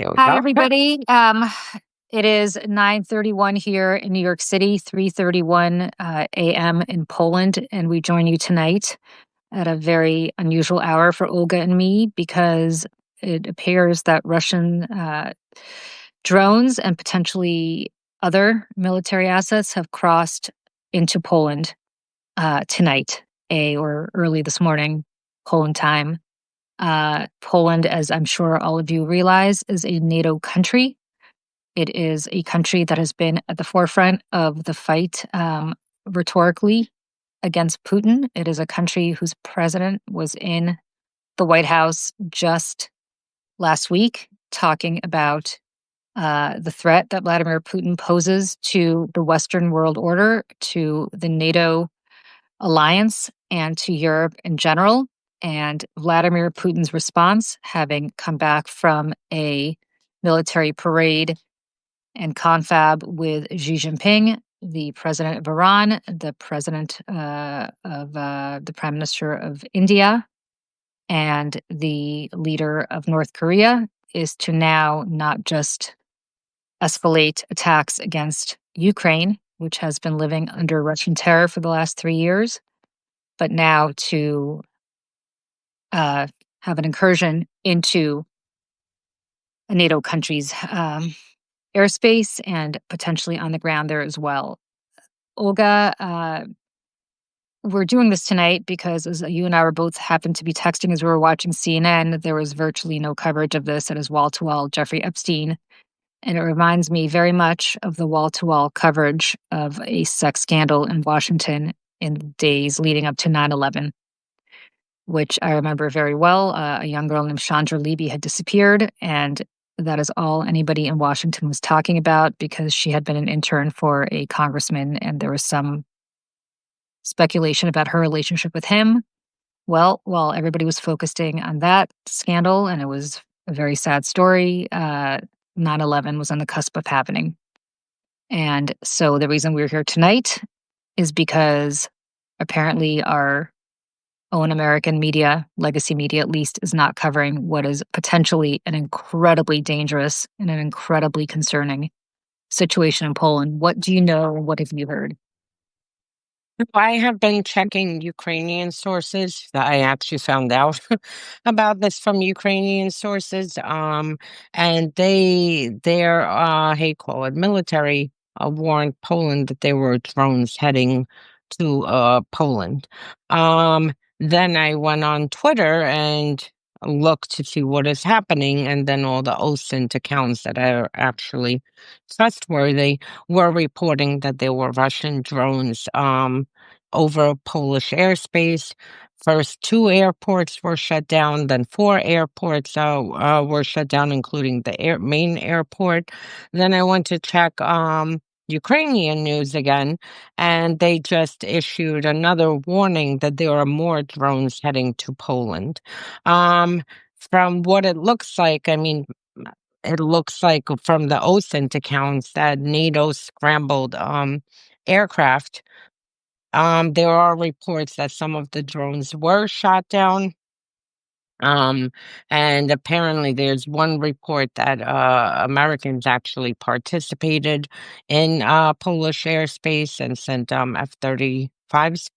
There we Hi, go. everybody. It is 9:31 here in New York City, 3:31 a.m. in Poland, and we join you tonight at a very unusual hour for Olga and me because it appears that Russian drones and potentially other military assets have crossed into Poland tonight, or early this morning, Poland time. Poland, as I'm sure all of you realize, is a NATO country. It is a country that has been at the forefront of the fight rhetorically against Putin. It is a country whose president was in the White House just last week talking about the threat that Vladimir Putin poses to the Western world order, to the NATO alliance, and to Europe in general. And Vladimir Putin's response, having come back from a military parade and confab with Xi Jinping, the president of Iran, the president of the prime minister of India, and the leader of North Korea, is to now not just escalate attacks against Ukraine, which has been living under Russian terror for the last 3 years, but now to have an incursion into a NATO country's airspace and potentially on the ground there as well. Olga, we're doing this tonight because as you and I were both happened to be texting as we were watching CNN, there was virtually no coverage of this. It is wall-to-wall Jeffrey Epstein. And it reminds me very much of the wall-to-wall coverage of a sex scandal in Washington in the days leading up to 9/11, which I remember very well. A young girl named Chandra Levy had disappeared, and that is all anybody in Washington was talking about because she had been an intern for a congressman, and there was some speculation about her relationship with him. Well, while everybody was focusing on that scandal, and it was a very sad story, 9/11 was on the cusp of happening. And so the reason we're here tonight is because apparently our own American media, legacy media at least, is not covering what is potentially an incredibly dangerous and an incredibly concerning situation in Poland. What do you know? What have you heard? I have been checking Ukrainian sources. I actually found out about this from Ukrainian sources. And their how you call it, military warned Poland that there were drones heading to Poland. Then I went on Twitter and looked to see what is happening, and then all the OSINT accounts that are actually trustworthy were reporting that there were Russian drones over Polish airspace. First, 2 airports were shut down, then 4 airports were shut down, including the main airport. Then I went to check Ukrainian news again, and they just issued another warning that there are more drones heading to Poland. From what it looks like, I mean, it looks like from the OSINT accounts that NATO scrambled aircraft. There are reports that some of the drones were shot down. Um, and apparently there's one report that Americans actually participated in Polish airspace and sent F-35s.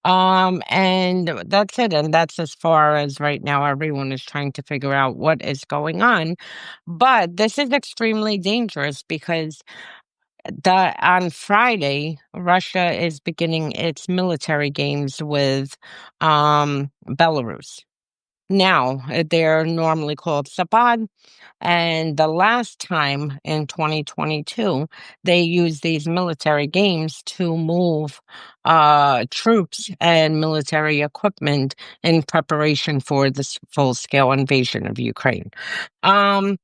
And that's it. And that's as far as right now everyone is trying to figure out what is going on. But this is extremely dangerous because on Friday, Russia is beginning its military games with Belarus. Now, they're normally called Sabad, and the last time in 2022, they used these military games to move troops and military equipment in preparation for this full-scale invasion of Ukraine. Um,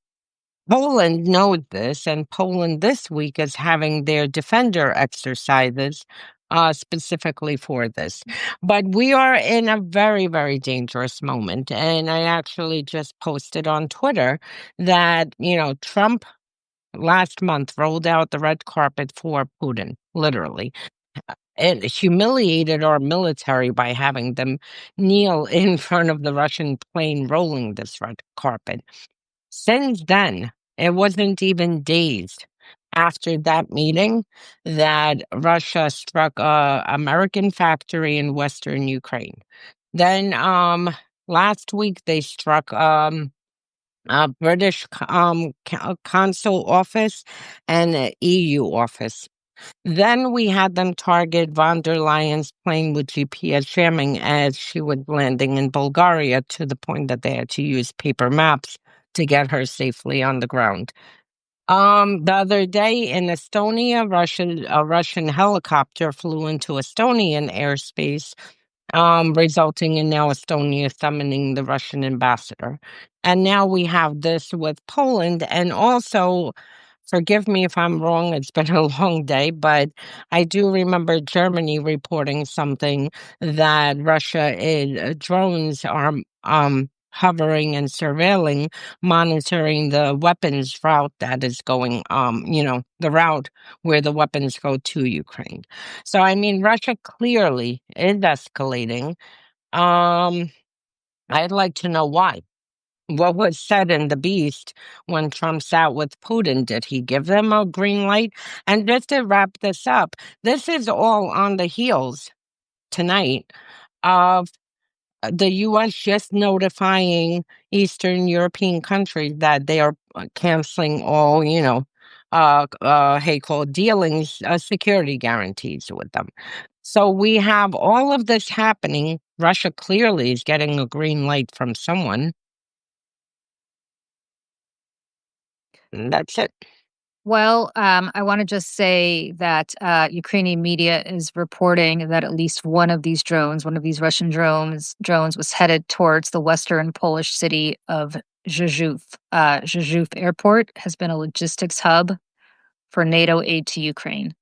Poland knows this, and Poland this week is having their defender exercises specifically for this. But we are in a very, very dangerous moment. And I actually just posted on Twitter that, Trump last month rolled out the red carpet for Putin, literally. It humiliated our military by having them kneel in front of the Russian plane rolling this red carpet. Since then, It wasn't even days after that meeting that Russia struck a American factory in Western Ukraine. Then last week they struck a British consul office and an EU office. Then we had them target von der Leyen's plane with GPS jamming as she was landing in Bulgaria, to the point that they had to use paper maps to get her safely on the ground. The other day in Estonia, a Russian helicopter flew into Estonian airspace, resulting in now Estonia summoning the Russian ambassador. And now we have this with Poland. And also, forgive me if I'm wrong, it's been a long day, but I do remember Germany reporting something that drones are hovering and surveilling, monitoring the weapons route that is going, the route where the weapons go to Ukraine. So, I mean, Russia clearly is escalating. Um, I'd like to know why. What was said in The Beast when Trump sat with Putin? Did he give them a green light? And just to wrap this up, this is all on the heels tonight of the U.S. just notifying Eastern European countries that they are canceling all, dealings, security guarantees with them. So we have all of this happening. Russia clearly is getting a green light from someone. And that's it. Well, I want to just say that Ukrainian media is reporting that at least one of these Russian drones was headed towards the western Polish city of Rzeszów. Rzeszów Airport has been a logistics hub for NATO aid to Ukraine.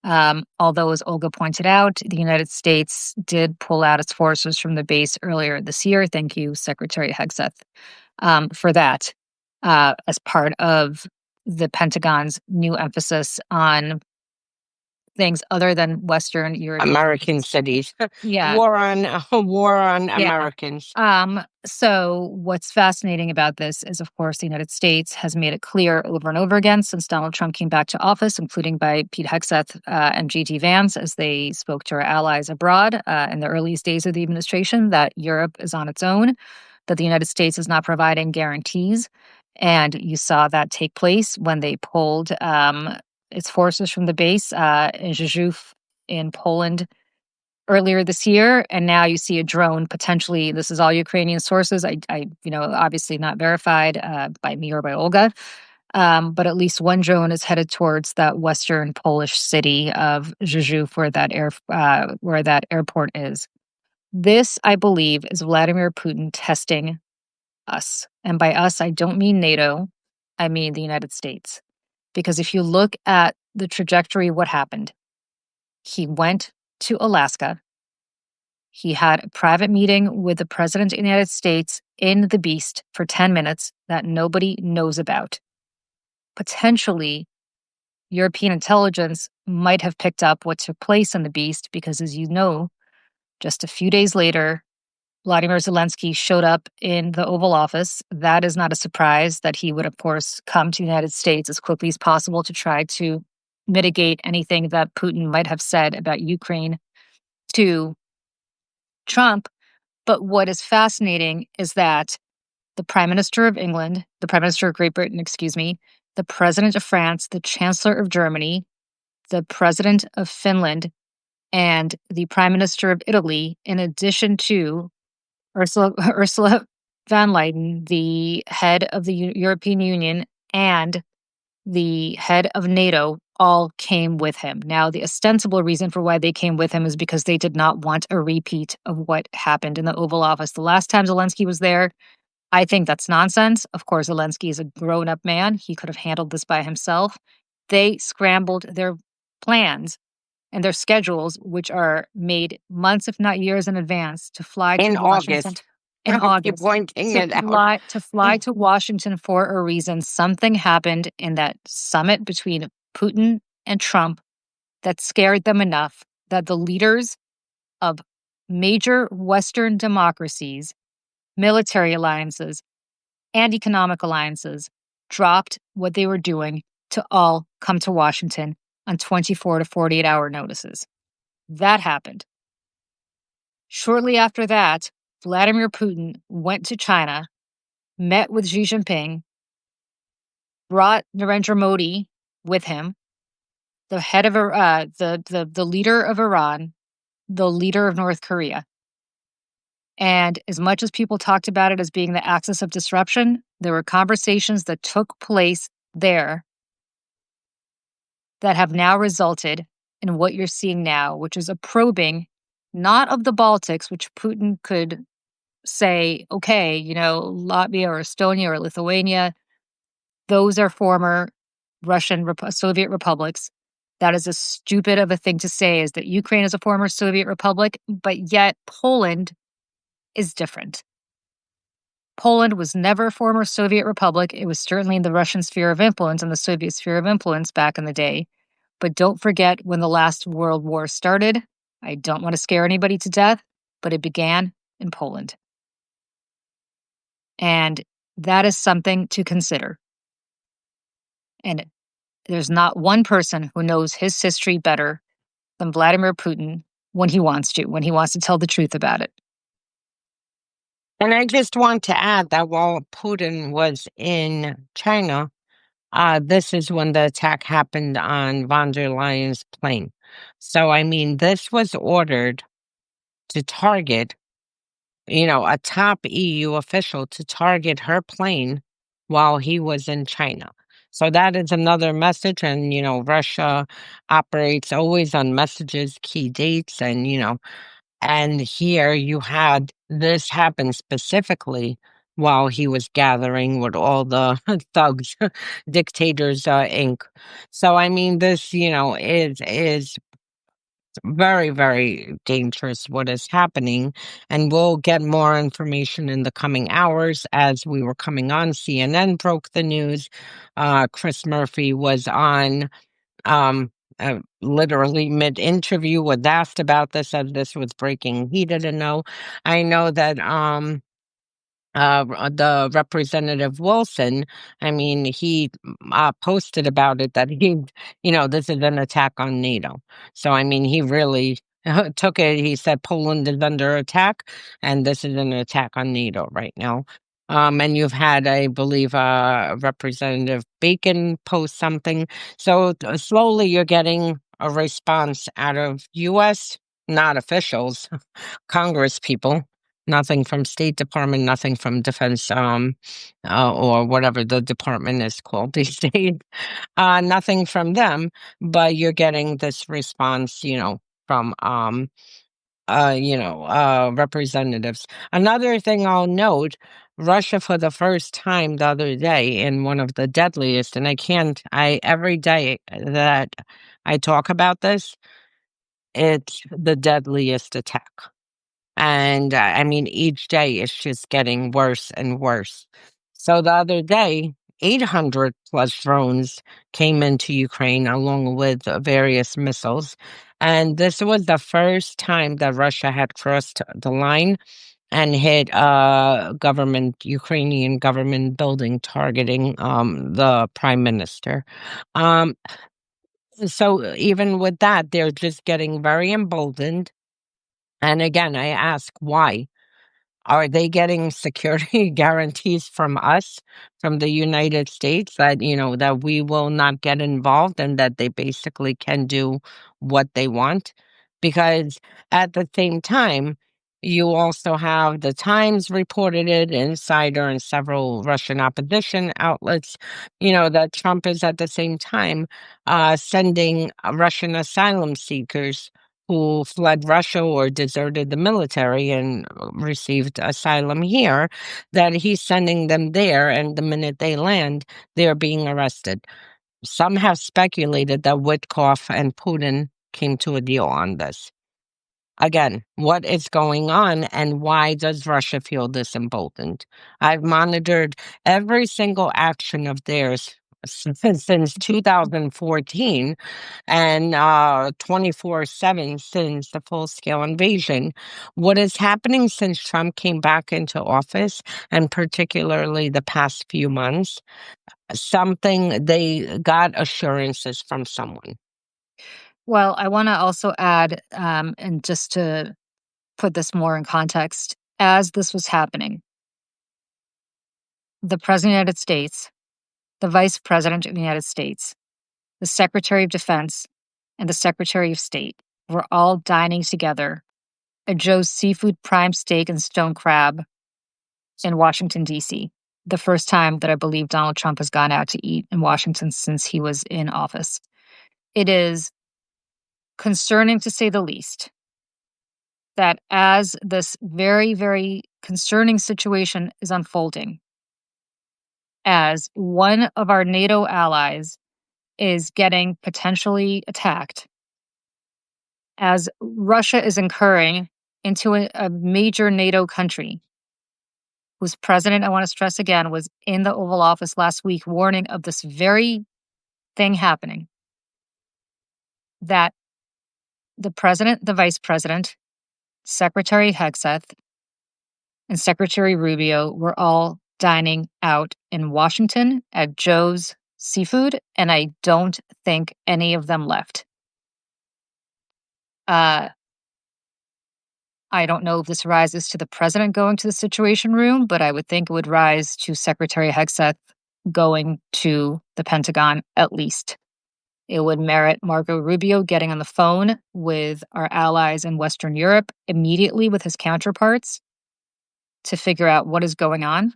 Although, as Olga pointed out, the United States did pull out its forces from the base earlier this year. Thank you, Secretary Hegseth, for that, as part of the Pentagon's new emphasis on things other than Western European. American cities. Yeah. War on Yeah. Americans. So what's fascinating about this is, of course, the United States has made it clear over and over again since Donald Trump came back to office, including by Pete Hegseth and J.D. Vance, as they spoke to our allies abroad in the earliest days of the administration, that Europe is on its own, that the United States is not providing guarantees. And you saw that take place when they pulled its forces from the base in Rzeszów in Poland earlier this year, and now you see a drone potentially. This is all Ukrainian sources. Obviously not verified by me or by Olga, but at least one drone is headed towards that western Polish city of Rzeszów, where that airport is. This, I believe, is Vladimir Putin testing us, and by us, I don't mean NATO. I mean the United States, because if you look at the trajectory of what happened, he went to Alaska. He had a private meeting with the President of the United States in the Beast for 10 minutes that nobody knows about. Potentially, European intelligence might have picked up what took place in the Beast because, as you know, just a few days later, Vladimir Zelensky showed up in the Oval Office. That is not a surprise that he would, of course, come to the United States as quickly as possible to try to mitigate anything that Putin might have said about Ukraine to Trump. But what is fascinating is that the Prime Minister of England, the Prime Minister of Great Britain, the President of France, the Chancellor of Germany, the President of Finland, and the Prime Minister of Italy, in addition to Ursula von Leyen, the head of the European Union, and the head of NATO, all came with him. Now, the ostensible reason for why they came with him is because they did not want a repeat of what happened in the Oval Office the last time Zelensky was there. I think that's nonsense. Of course, Zelensky is a grown-up man. He could have handled this by himself. They scrambled their plans and their schedules, which are made months, if not years in advance, to fly to In Washington. August. In August. Pointing it out. To fly to Washington for a reason. Something happened in that summit between Putin and Trump that scared them enough that the leaders of major Western democracies, military alliances, and economic alliances dropped what they were doing to all come to Washington on 24 to 48-hour notices. That happened. Shortly after that, Vladimir Putin went to China, met with Xi Jinping, brought Narendra Modi with him, the head of the leader of Iran, the leader of North Korea. And as much as people talked about it as being the axis of disruption, there were conversations that took place there that have now resulted in what you're seeing now, which is a probing, not of the Baltics, which Putin could say, okay, Latvia or Estonia or Lithuania, those are former Soviet republics. That is as stupid of a thing to say, is that Ukraine is a former Soviet republic, but yet Poland is different. Poland was never a former Soviet republic. It was certainly in the Russian sphere of influence and the Soviet sphere of influence back in the day. But don't forget when the last World War started. I don't want to scare anybody to death, but it began in Poland. And that is something to consider. And there's not one person who knows his history better than Vladimir Putin when he wants to tell the truth about it. And I just want to add that while Putin was in China, this is when the attack happened on von der Leyen's plane. So, I mean, this was ordered to target, a top EU official to target her plane while he was in China. So that is another message. And, Russia operates always on messages, key dates, and here you had this happen specifically while he was gathering with all the thugs, dictators, Inc. So I mean, this, is very, very dangerous what is happening. And we'll get more information in the coming hours. As we were coming on, CNN broke the news. Chris Murphy was on um, literally mid-interview, was asked about this as this was breaking. He didn't know. I know that the Representative Wilson, I mean, he posted about it that this is an attack on NATO. So, I mean, he really took it. He said Poland is under attack, and this is an attack on NATO right now. And you've had, I believe, Representative Bacon post something. So slowly you're getting a response out of U.S., not officials, Congress people. Nothing from State Department, nothing from Defense, or whatever the department is called these days. Nothing from them, but you're getting this response, from representatives. Another thing I'll note, Russia for the first time the other day in one of the deadliest, and every day that I talk about this, it's the deadliest attack. And I mean, each day it's just getting worse and worse. So the other day, 800 plus drones came into Ukraine along with various missiles. And this was the first time that Russia had crossed the line and hit a Ukrainian government building targeting the prime minister. Um, so even with that, they're just getting very emboldened. And again, I ask why? Are they getting security guarantees from us, from the United States, that, that we will not get involved and that they basically can do what they want? Because at the same time, you also have the Times reported it, Insider, and several Russian opposition outlets, that Trump is at the same time sending Russian asylum seekers who fled Russia or deserted the military and received asylum here, that he's sending them there, and the minute they land, they're being arrested. Some have speculated that Witkoff and Putin came to a deal on this. Again, what is going on and why does Russia feel this emboldened? I've monitored every single action of theirs since 2014 and 24/7 since the full-scale invasion. What is happening since Trump came back into office, and particularly the past few months, something they got assurances from someone. Well, I want to also add, and just to put this more in context, as this was happening, the President of the United States, the Vice President of the United States, the Secretary of Defense, and the Secretary of State were all dining together at Joe's Seafood Prime Steak and Stone Crab in Washington, D.C. The first time that I believe Donald Trump has gone out to eat in Washington since he was in office. It is concerning, to say the least, that as this very, very concerning situation is unfolding, as one of our NATO allies is getting potentially attacked, as Russia is incurring into a major NATO country whose president, I want to stress again, was in the Oval Office last week warning of this very thing happening, that the president, the vice president, Secretary Hegseth, and Secretary Rubio were all dining out in Washington at Joe's Seafood, and I don't think any of them left. Uh, I don't know if this rises to the president going to the Situation Room, but I would think it would rise to Secretary Hegseth going to the Pentagon at least. It would merit Marco Rubio getting on the phone with our allies in Western Europe immediately with his counterparts to figure out what is going on,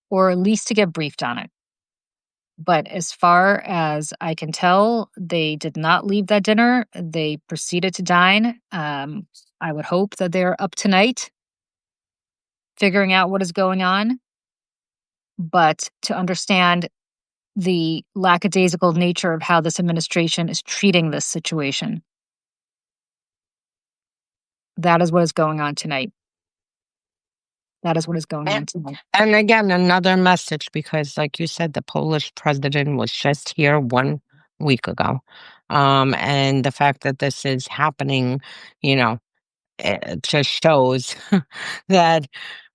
or at least to get briefed on it. But as far as I can tell, they did not leave that dinner. They proceeded to dine. I would hope that they're up tonight figuring out what is going on. But to understand the lackadaisical nature of how this administration is treating this situation, that is what is going on tonight. That is what is going on tonight. And again, another message, because like you said, the Polish president was just here 1 week ago. And the fact that this is happening, you know, it just shows that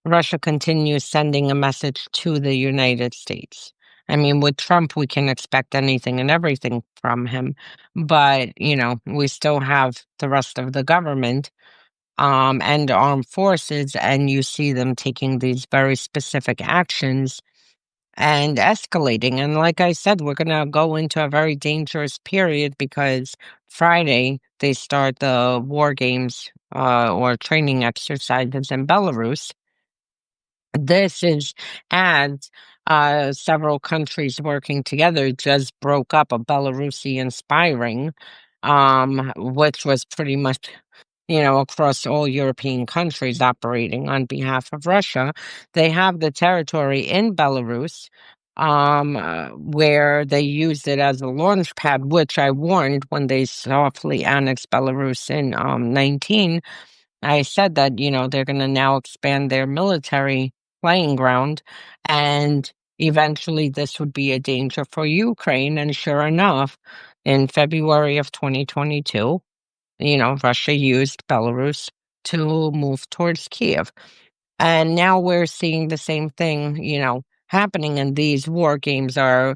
Russia continues sending a message to the United States. I mean, with Trump, we can expect anything and everything from him, but, we still have the rest of the government and armed forces, and you see them taking these very specific actions and escalating. And like I said, we're going to go into a very dangerous period because Friday they start the war games or training exercises in Belarus. This is as several countries working together just broke up a Belarusian inspiring, which was pretty much, across all European countries operating on behalf of Russia. They have the territory in Belarus, where they used it as a launch pad, which I warned when they softly annexed Belarus in 19. I said that, they're going to now expand their military playing ground, and eventually this would be a danger for Ukraine. And sure enough, in February of 2022, Russia used Belarus to move towards Kiev. And now we're seeing the same thing, happening. And these war games are,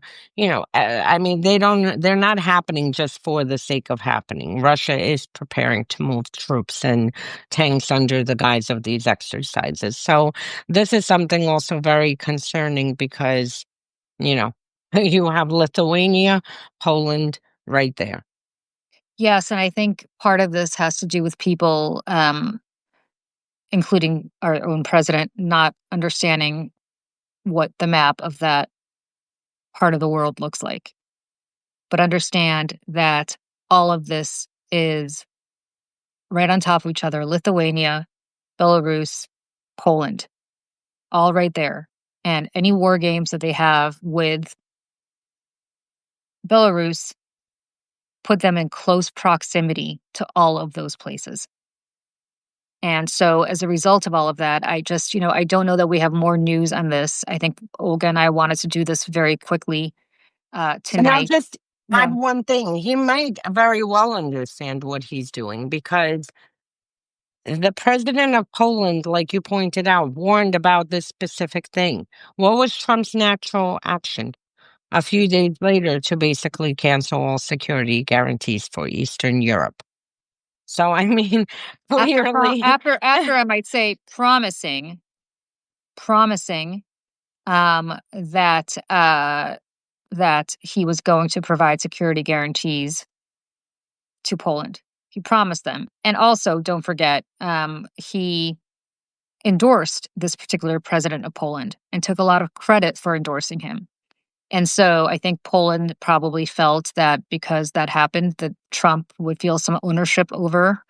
I mean, they're not happening just for the sake of happening. Russia is preparing to move troops and tanks under the guise of these exercises. So this is something also very concerning because, you know, you have Lithuania, Poland right there. Yes, and I think part of this has to do with people, including our own president, not understanding what the map of that part of the world looks like. But understand that all of this is right on top of each other: Lithuania, Belarus, Poland, all right there. And any war games that they have with Belarus put them in close proximity to all of those places. And so as a result of all of that, I just, I don't know that we have more news on this. I think Olga and I wanted to do this very quickly And I'll tonight. just Yeah. add one thing. He might very well understand what he's doing because the president of Poland, like you pointed out, warned about this specific thing. What was Trump's natural action? A few days later, to basically cancel all security guarantees for Eastern Europe. So, I mean, clearly, After I might say promising that that he was going to provide security guarantees to Poland. He promised them, and also don't forget, he endorsed this particular president of Poland and took a lot of credit for endorsing him. And so I think Poland probably felt that because that happened, that Trump would feel some ownership over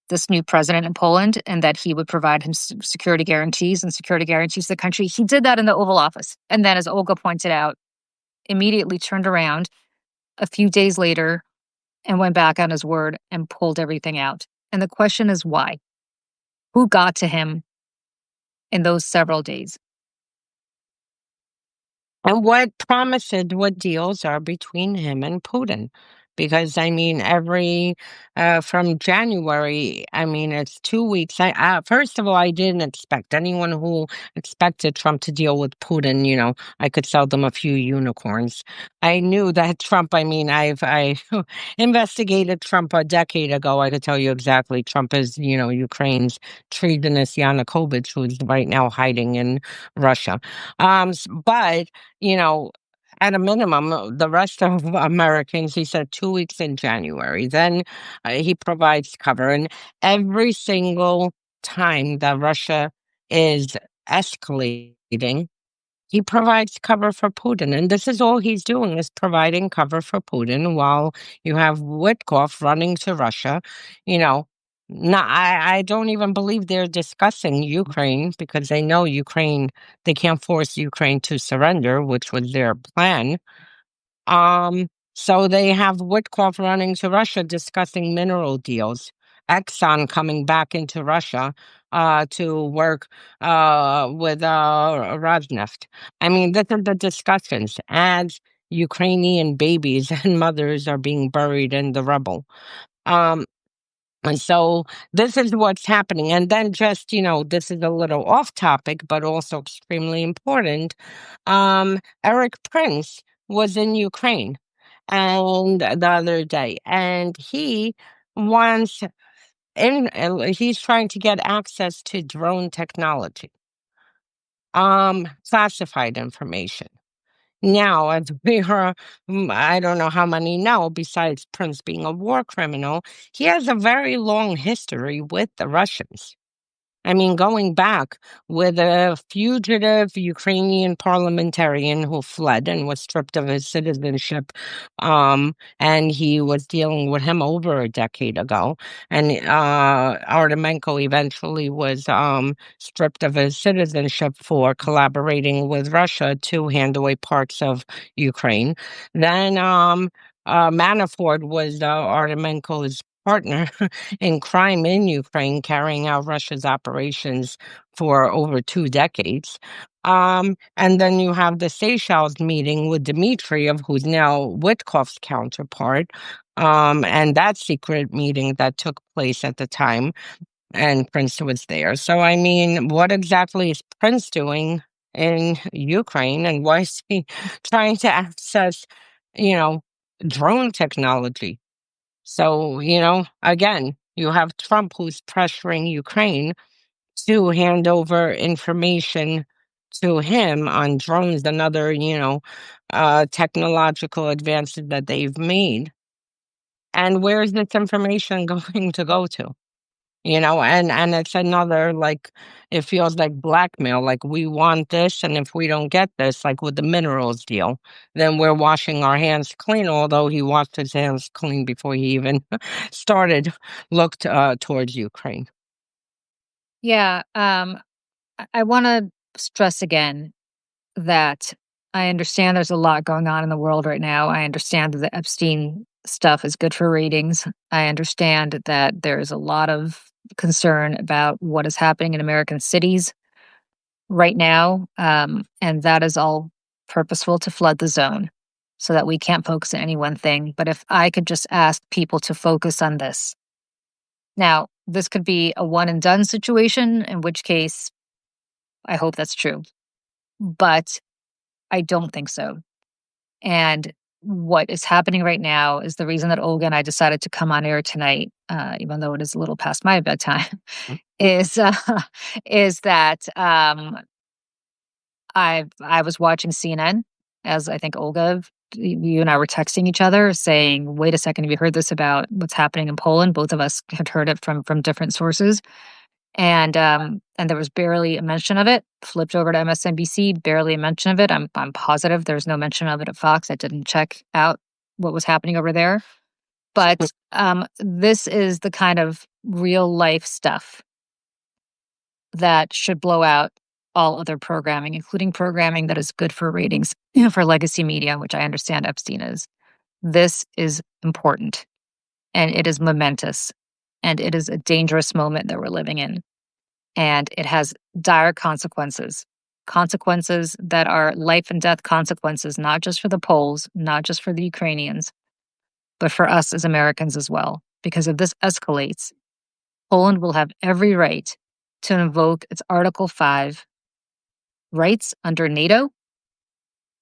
this new president in Poland and that he would provide him security guarantees and security guarantees to the country. He did that in the Oval Office. And then, as Olga pointed out, immediately turned around a few days later and went back on his word and pulled everything out. And the question is why? Who got to him in those several days? and what promises, what deals are between him and Putin? Because I mean, from January, I mean, it's 2 weeks. First of all, I didn't expect anyone who expected Trump to deal with Putin. I could sell them a few unicorns. I knew that Trump. I mean, I investigated Trump a decade ago. I could tell you exactly. Trump is, Ukraine's treasonous Yanukovych, who's right now hiding in Russia. But you know, at a minimum, the rest of Americans, he said 2 weeks in January. Then he provides cover. And every single time that Russia is escalating, he provides cover for Putin. And this is all he's doing is providing cover for Putin while you have Witkoff running to Russia. You know, no, I don't even believe they're discussing Ukraine because they know Ukraine, they can't force Ukraine to surrender, which was their plan. Um, so they have Witkoff running to Russia discussing mineral deals. Exxon coming back into Russia to work with Rosneft. I mean, these are the discussions as Ukrainian babies and mothers are being buried in the rubble. Um, and so this is what's happening. And then just, this is a little off topic, but also extremely important. Eric Prince was in Ukraine and the other day, and he wants he's trying to get access to drone technology, classified information. Now, as we are, I don't know how many know, besides Prince being a war criminal, he has a very long history with the Russians. I mean, going back with a fugitive Ukrainian parliamentarian who fled and was stripped of his citizenship, and he was dealing with him over a decade ago. And Artemenko eventually was stripped of his citizenship for collaborating with Russia to hand away parts of Ukraine. Then Manafort was Artemenko's partner in crime in Ukraine, carrying out Russia's operations for over 2 decades. And then you have the Seychelles meeting with Dmitriev, who's now Witkoff's counterpart, and that secret meeting that took place at the time, and Prince was there. So, I mean, what exactly is Prince doing in Ukraine, and why is he trying to access, you know, drone technology? So, again, you have Trump who's pressuring Ukraine to hand over information to him on drones and other, technological advances that they've made. And where is this information going to go to? And it's another, like, it feels like blackmail, like we want this, and if we don't get this, like with the minerals deal, then we're washing our hands clean, although he washed his hands clean before he even looked towards Ukraine. Yeah, I want to stress again that I understand there's a lot going on in the world right now. I understand that the Epstein stuff is good for ratings. I understand that there's a lot of concern about what is happening in American cities right now. And that is all purposeful to flood the zone so that we can't focus on any one thing. But if I could just ask people to focus on this. Now, this could be a one and done situation, in which case I hope that's true. But I don't think so. And what is happening right now is the reason that Olga and I decided to come on air tonight, even though it is a little past my bedtime, is is that I was watching CNN, as I think Olga, you and I were texting each other saying, "Wait a second, have you heard this about what's happening in Poland?" Both of us had heard it from different sources, and there was barely a mention of it. Flipped over to MSNBC, barely a mention of it. I'm positive there's no mention of it at Fox. I didn't check out what was happening over there, but this is the kind of real life stuff that should blow out all other programming, including programming that is good for ratings, for legacy media, which I understand Epstein is. This is important, and it is momentous, and it is a dangerous moment that we're living in, and it has dire consequences. Consequences that are life and death consequences, not just for the Poles, not just for the Ukrainians, but for us as Americans as well. Because if this escalates, Poland will have every right to invoke its Article 5 rights under NATO.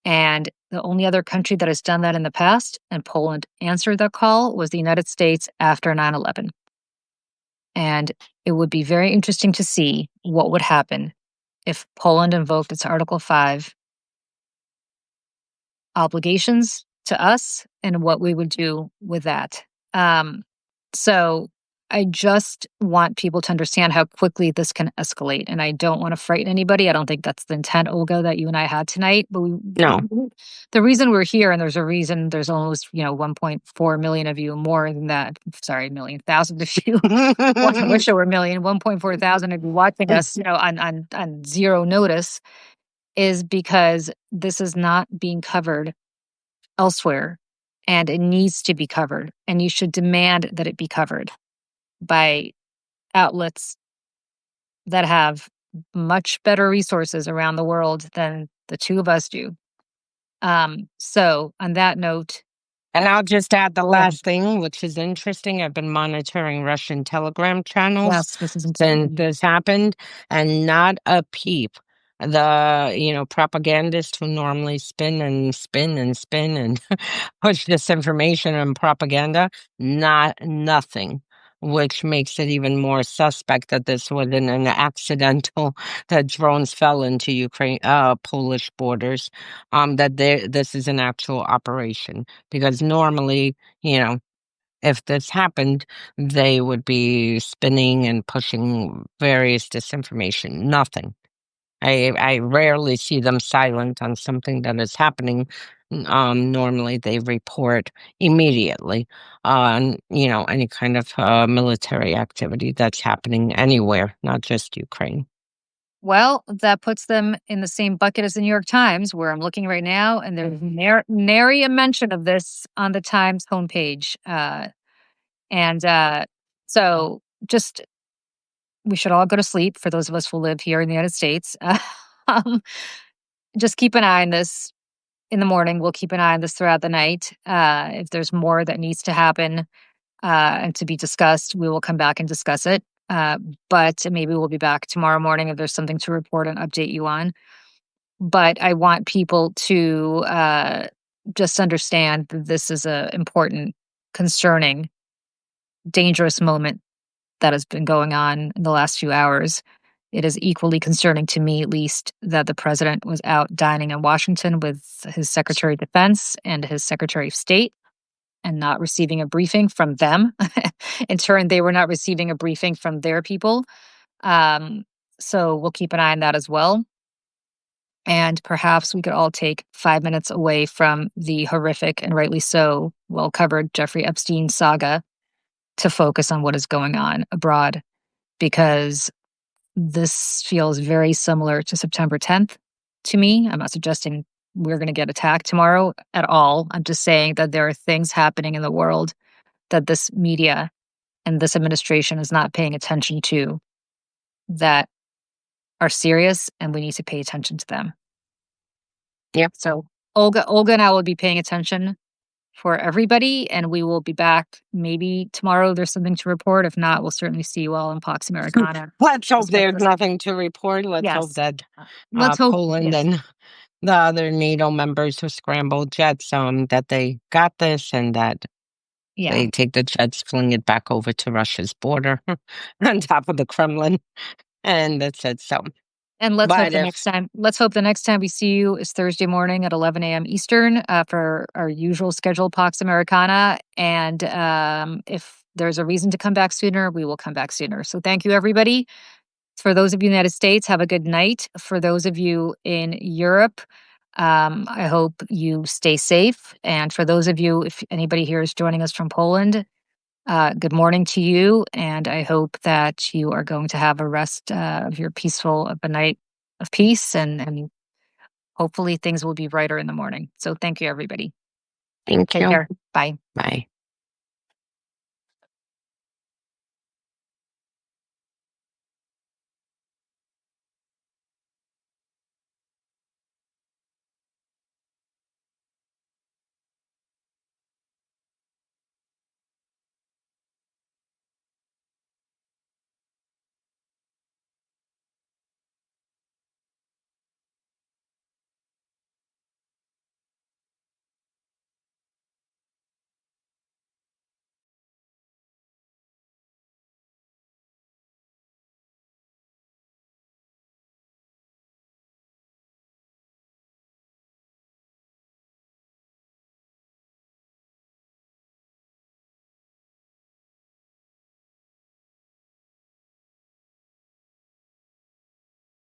And the only other country that has done that in the past, and Poland answered that call, was the United States after 9/11. And it would be very interesting to see what would happen if Poland invoked its Article 5 obligations to us and what we would do with that. So I just want people to understand how quickly this can escalate. And I don't want to frighten anybody. I don't think that's the intent, Olga, that you and I had tonight. But No. the reason we're here, and there's a reason there's almost, 1.4 million of you, more than that. Sorry, million, thousand of you. I wish there were a million, 1.4 thousand of you watching us, on zero notice, is because this is not being covered elsewhere, and it needs to be covered, and you should demand that it be covered by outlets that have much better resources around the world than the two of us do. So on that note, And I'll just add the yeah, last thing, which is interesting. I've been monitoring Russian Telegram channels yes, this is since important. this happened, and not a peep. The, propagandists who normally spin and spin and spin and push disinformation and propaganda, nothing, which makes it even more suspect that this was an accidental, that drones fell into Polish borders, this is an actual operation. Because normally, you know, if this happened, they would be spinning and pushing various disinformation. Nothing. I rarely see them silent on something that is happening. Normally they report immediately on, any kind of military activity that's happening anywhere, not just Ukraine. Well, that puts them in the same bucket as the New York Times, where I'm looking right now, and there's nary a mention of this on the Times homepage. And so just we should all go to sleep for those of us who live here in the United States. Um, just keep an eye on this in the morning. We'll keep an eye on this throughout the night. If there's more that needs to happen and to be discussed, we will come back and discuss it. But maybe we'll be back tomorrow morning if there's something to report and update you on. But I want people to just understand that this is a important, concerning, dangerous moment that has been going on in the last few hours. It is equally concerning to me, at least, that the president was out dining in Washington with his Secretary of Defense and his Secretary of State and not receiving a briefing from them. In turn, they were not receiving a briefing from their people. So we'll keep an eye on that as well. And perhaps we could all take 5 minutes away from the horrific and rightly so well covered Jeffrey Epstein saga to focus on what is going on abroad, because this feels very similar to September 10th to me. I'm not suggesting we're going to get attacked tomorrow at all. I'm just saying that there are things happening in the world that this media and this administration is not paying attention to that are serious, and we need to pay attention to them. Yep. So Olga and I will be paying attention for everybody, and we will be back maybe tomorrow. There's something to report. If not, we'll certainly see you all in Pax Americana. Let's hope As much there's as- nothing to report. Let's hope Yes. that Let's hope. Poland Yes. and the other NATO members who scrambled jets, that they got this and that Yeah. they take the jets, fling it back over to Russia's border on top of the Kremlin, and that's it. So, And let's hope but the next if time. Let's hope the next time we see you is Thursday morning at 11 a.m. Eastern for our usual scheduled Pax Americana. And if there's a reason to come back sooner, we will come back sooner. So thank you, everybody. For those of you in the United States, have a good night. For those of you in Europe, I hope you stay safe. And for those of you, if anybody here is joining us from Poland, good morning to you. And I hope that you are going to have a rest of your of a night of peace. And hopefully things will be brighter in the morning. So thank you, everybody. thank Take you. care. Bye. Bye.